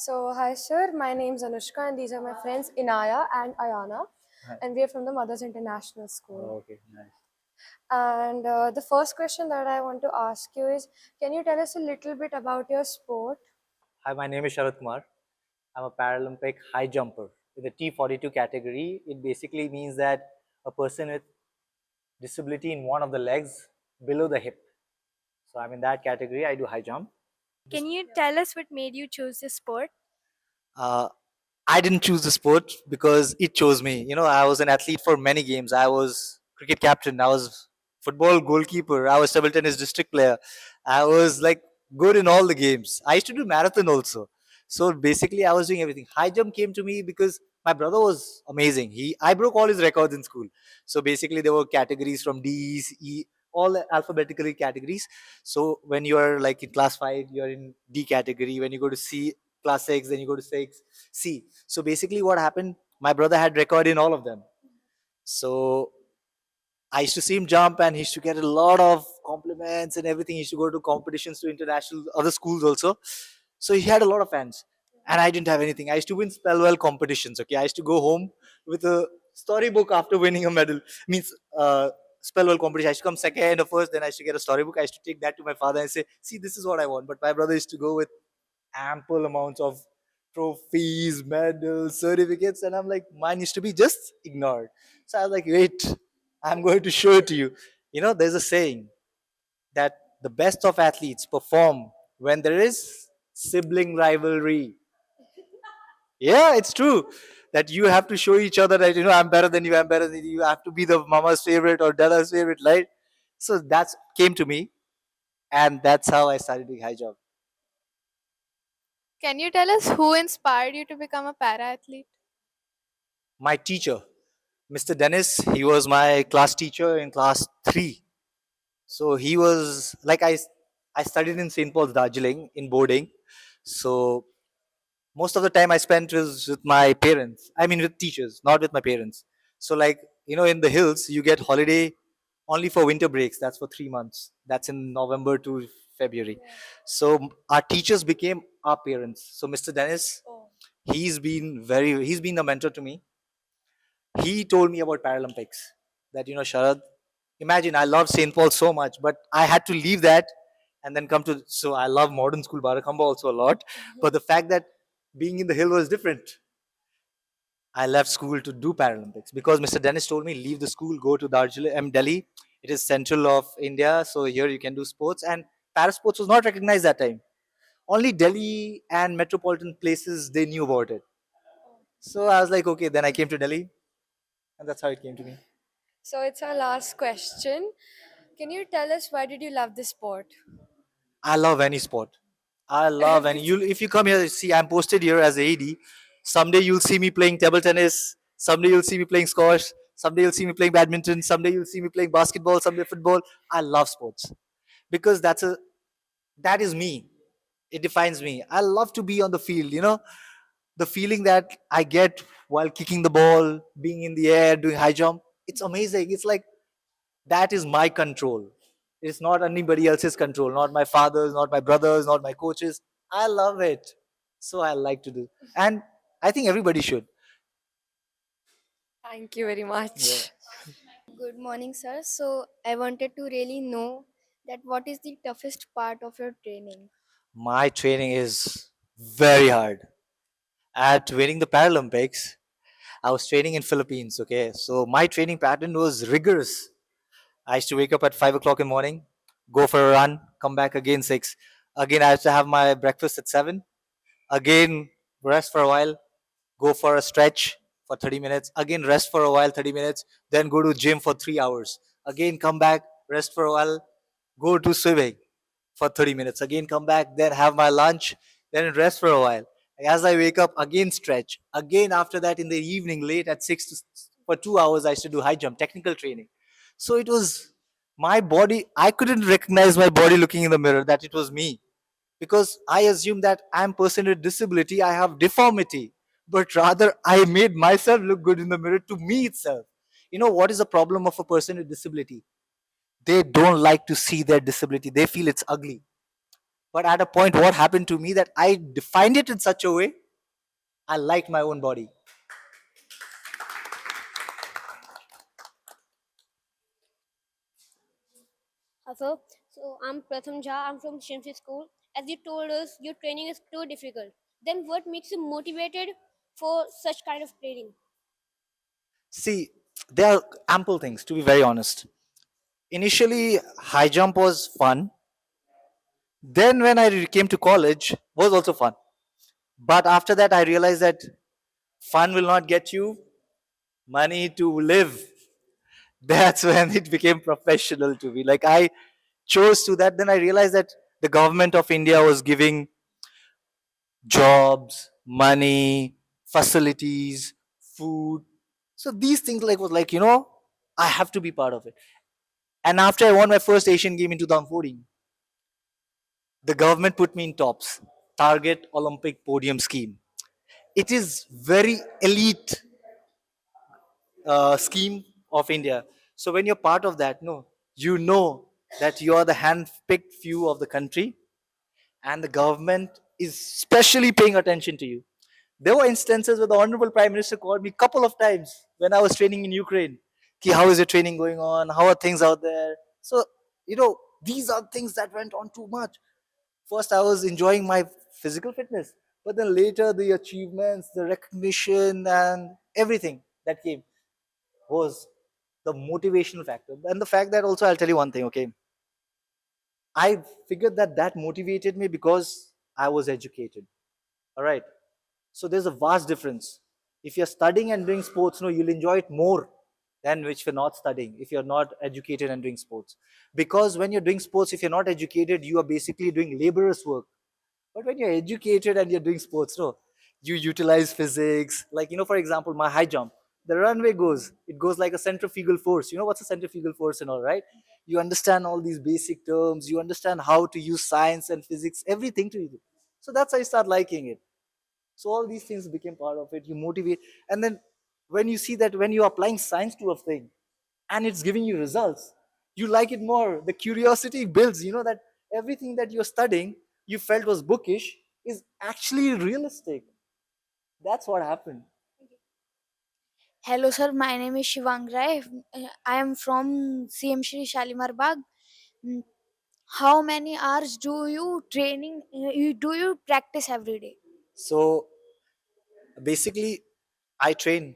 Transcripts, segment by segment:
So, hi sir, my name is Anushka and these are my friends Inaya and Ayana, Hi. and we are from the Mothers International School. Okay, nice. And the first question that I want to ask you is, can you tell us a little bit about your sport? Hi, my name is Sharad Kumar. I'm a Paralympic high jumper. In the T42 category, it basically means that a person with disability in one of the legs below the hip. So I'm in that category. I do high jump. Can you tell us what made you choose this sport? Uh, I didn't choose the sport because it chose me. I was an athlete for many games. I was cricket captain. I was football goalkeeper. I was table tennis district player. I was like good in all the games. I used to do marathon also. So basically, I was doing everything. High jump came to me because my brother was amazing. I broke all his records in school. So basically, there were categories from D, E, all alphabetically categories. So when you are like in class 5, you're in D category. When you go to C, class 6, then you go to 6, C. So basically, what happened? My brother had record in all of them. So I used to see him jump, and he used to get a lot of compliments and everything. He used to go to competitions to international other schools also. So he had a lot of fans, and I didn't have anything. I used to win spell competitions. Okay, I used to go home with a storybook after winning a medal. Means spell competition. I used to come second or first, then I used to get a storybook. I used to take that to my father and say, "See, this is what I want." But my brother used to go with ample amounts of trophies, medals, certificates, and I'm like, mine used to be just ignored. So I was like, wait, I'm going to show it to you. There's a saying that the best of athletes perform when there is sibling rivalry. Yeah, it's true that you have to show each other that I'm better than you, I'm better than you. You have to be the mama's favorite or dada's favorite, right? So that's came to me, and that's how I started doing high jump. Can you tell us who inspired you to become a para athlete? My teacher, Mr. Dennis, he was my class teacher in class 3. So he was like I studied in St. Paul's Darjeeling in boarding. So most of the time I spent was with my parents. I mean with teachers, not with my parents. So like, in the hills you get holiday only for winter breaks. That's for 3 months. That's in November to February. So our teachers became our parents. So Mr. Dennis, he's been a mentor to me. He told me about Paralympics. That Sharad, imagine I love St. Paul so much, but I had to leave that and then come to. So I love modern school Barakamba also a lot, but the fact that being in the hill was different. I left school to do Paralympics because Mr. Dennis told me leave the school, go to Darjeeling, Delhi. It is central of India, so here you can do sports. And para sports was not recognized that time. Only Delhi and metropolitan places they knew about it. So I was like, okay. Then I came to Delhi, and that's how it came to me. So, it's our last question. Can you tell us why did you love this sport? I love any sport. I love any. You if you come here, see, I'm posted here as a AD. Someday you'll see me playing table tennis. Someday you'll see me playing squash. Someday you'll see me playing badminton. Someday you'll see me playing basketball. Someday football. I love sports because that is me. It defines me. I love to be on the field. The feeling that I get while kicking the ball, being in the air, doing high jump. It's amazing. It's like that is my control. It's not anybody else's control, not my father's, not my brother's, not my coach's. I love it. So I like to do. And I think everybody should. Thank you very Yeah. much. Good morning, sir. So, I wanted to really know that what is the toughest part of your training? My training is very hard. At winning the Paralympics, I was training in Philippines. Okay, so my training pattern was rigorous. I used to wake up at 5 o'clock in the morning, go for a run, come back again 6. Again, I used to have my breakfast at 7. Again, rest for a while, go for a stretch for 30 minutes, again rest for a while 30 minutes, then go to gym for 3 hours, again come back, rest for a while, go to swimming for 30 minutes, again come back, then have my lunch, then rest for a while. As I wake up, again stretch, again after that in the evening late at 6 for 2 hours I used to do high jump technical training. So it was my body, I couldn't recognize my body looking in the mirror that it was me, because I assume that I'm a person with disability, I have deformity, but rather I made myself look good in the mirror to me itself. What is the problem of a person with disability? They don't like to see their disability. They feel it's ugly. But at a point, what happened to me that I defined it in such a way, I liked my own body. Also, so I'm Pratham Jha. I'm from CM Shri School. As you told us, your training is too difficult. Then what makes you motivated for such kind of training? See, there are ample things, to be very honest. Initially, high jump was fun. Then when I came to college, was also fun. But after that, I realized that fun will not get you money to live. That's when it became professional to me. Like I chose to that. Then I realized that the government of India was giving jobs, money, facilities, food. So these things like was like, I have to be part of it. And after I won my first Asian game in 2014, the government put me in tops, target Olympic podium scheme. It is very elite scheme of India. So when you're part of that, no, you know that you are the hand-picked few of the country, and the government is specially paying attention to you. There were instances where the Honorable Prime Minister called me a couple of times when I was training in Ukraine. Ki, how is your training going on? How are things out there? So, these are things that went on too much. First, I was enjoying my physical fitness, but then later, the achievements, the recognition, and everything that came was the motivational factor. And the fact that also, I'll tell you one thing, okay? I figured that that motivated me because I was educated. All right. So there's a vast difference. If you're studying and doing sports, no, you'll enjoy it more than which you're not studying, if you're not educated and doing sports. Because when you're doing sports, if you're not educated, you are basically doing laborious work. But when you're educated and you're doing sports, no, you utilize physics. Like, for example, my high jump, the runway it goes like a centrifugal force. You know what's a centrifugal force and all, right? You understand all these basic terms, you understand how to use science and physics, everything to you. So that's how you start liking it. So all these things became part of it. You motivate. And then when you see that when you're applying science to a thing and it's giving you results, you like it more. The curiosity builds, that everything that you're studying, you felt was bookish, is actually realistic. That's what happened. Hello, sir. My name is Shivang Rai. I am from CM Shri Shalimar Bagh. Mm, How many hours do you training? You do you practice every day? So basically, I train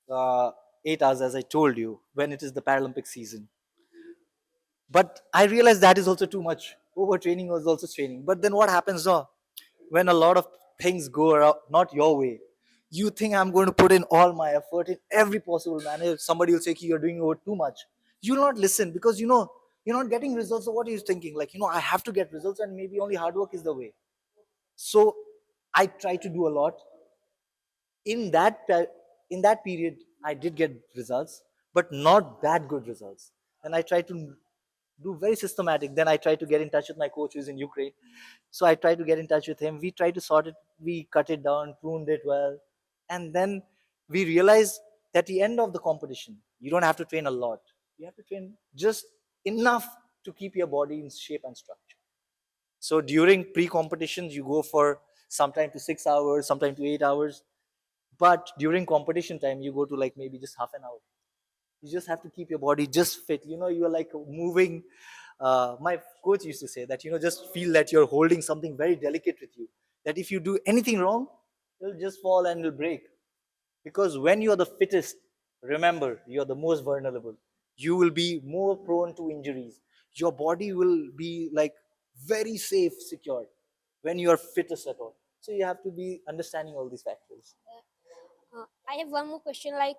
8 hours, as I told you, when it is the Paralympic season. But I realized that is also too much. Overtraining was also training. But then what happens now? When a lot of things go around, not your way, you think I'm going to put in all my effort in every possible manner. Somebody will say, "Ki, you're doing over too much." You'll not listen because you're not getting results. So what are you thinking? Like, I have to get results and maybe only hard work is the way. So I try to do a lot in that period. I did get results, but not that good results. And I try to do very systematic. Then I try to get in touch with my coach who's in Ukraine. So I try to get in touch with him. We try to sort it. We cut it down, pruned it well, and then we realize that at the end of the competition, you don't have to train a lot. You have to train just enough to keep your body in shape and structure. So during pre-competitions, you go for sometime to 6 hours, sometime to 8 hours. But during competition time, you go to like maybe just half an hour. You just have to keep your body just fit. You're like moving. My coach used to say that, just feel that you're holding something very delicate with you. That if you do anything wrong, it'll just fall and it'll break. Because when you're the fittest, remember, you're the most vulnerable. You will be more prone to injuries. Your body will be like very safe, secure when you are fittest at all. So you have to be understanding all these factors. I have one more question. Like,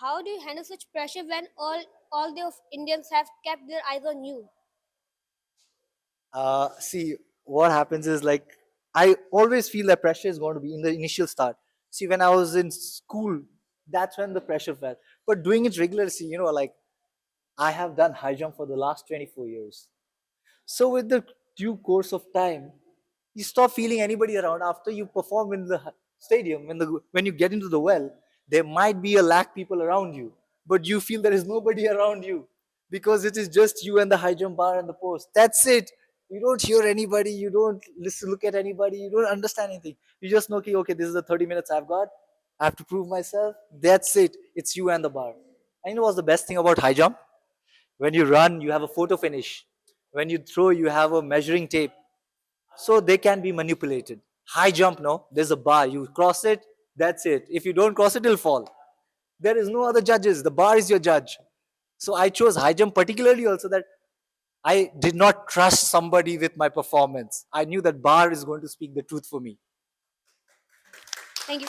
how do you handle such pressure when all the Indians have kept their eyes on you? See, what happens is like I always feel that pressure is going to be in the initial start. See, when I was in school, that's when the pressure felt. But doing it regularly, like I have done high jump for the last 24 years. So with the due course of time, you stop feeling anybody around after you perform in the stadium. When you get into the well, there might be a lakh people around you, but you feel there is nobody around you because it is just you and the high jump bar and the post. That's it. You don't hear anybody. You don't listen, look at anybody. You don't understand anything. You just know, okay, this is the 30 minutes I've got. I have to prove myself. That's it. It's you and the bar. And you know what's the best thing about high jump? When you run, you have a photo finish. When you throw, you have a measuring tape. So they can be manipulated. High jump, no, there's a bar. You cross it, that's it. If you don't cross it, it'll fall. There is no other judges. The bar is your judge. So I chose high jump particularly also that I did not trust somebody with my performance. I knew that bar is going to speak the truth for me. Thank you.